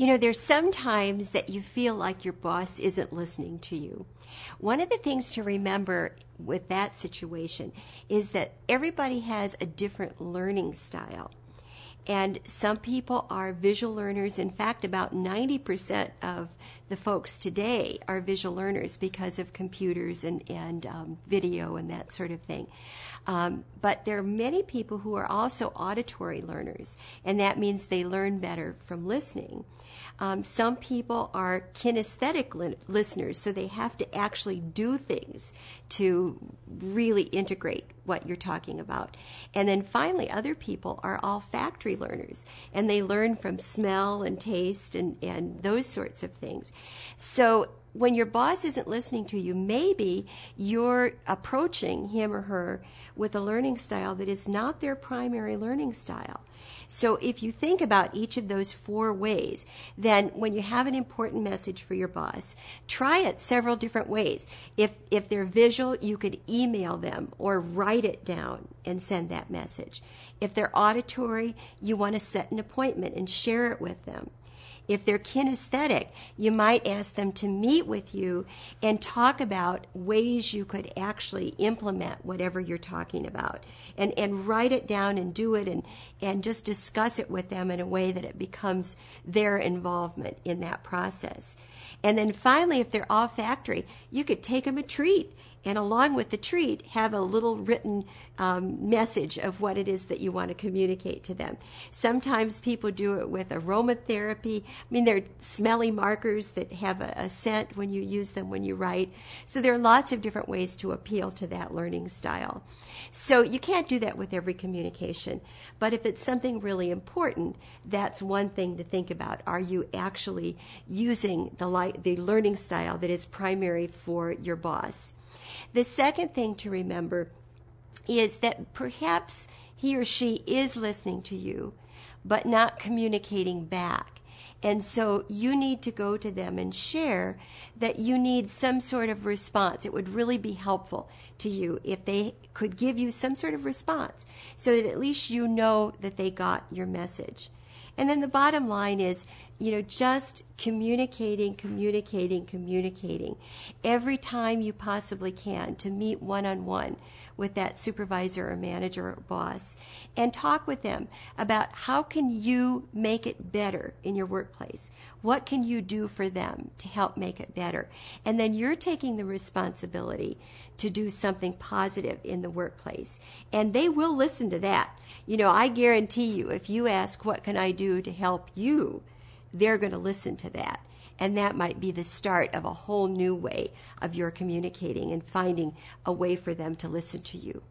There's sometimes that you feel like your boss isn't listening to you. One of the things to remember with that situation is that everybody has a different learning style. And some people are visual learners. In fact, about 90% of the folks today are visual learners because of computers and video and that sort of thing. But there are many people who are also auditory learners, and that means they learn better from listening. Some people are kinesthetic listeners, so they have to actually do things to really integrate what you're talking about. And then finally, other people are olfactory learners, and they learn from smell and taste and those sorts of things. So when your boss isn't listening to you, maybe you're approaching him or her with a learning style that is not their primary learning style. So if you think about each of those 4 ways, then when you have an important message for your boss, try it several different ways. If they're visual, you could email them or write it down and send that message. If they're auditory, you want to set an appointment and share it with them. If they're kinesthetic, you might ask them to meet with you and talk about ways you could actually implement whatever you're talking about, and write it down and do it and just discuss it with them in a way that it becomes their involvement in that process. And then finally, if they're olfactory, you could take them a treat, and along with the treat, have a little written message of what it is that you want to communicate to them. Sometimes people do it with aromatherapy. They're smelly markers that have a scent when you use them when you write. So there are lots of different ways to appeal to that learning style. So you can't do that with every communication. But if it's something really important, that's one thing to think about. Are you actually using the learning style that is primary for your boss? The second thing to remember is that perhaps he or she is listening to you, but not communicating back. And so you need to go to them and share that you need some sort of response. It would really be helpful to you if they could give you some sort of response so that at least you know that they got your message. And then the bottom line is, just communicating every time you possibly can to meet one-on-one with that supervisor or manager or boss and talk with them about how can you make it better in your workplace? What can you do for them to help make it better? And then you're taking the responsibility to do something positive in the workplace. And they will listen to that. I guarantee you, if you ask, what can I do to help you? They're going to listen to that. And that might be the start of a whole new way of your communicating and finding a way for them to listen to you.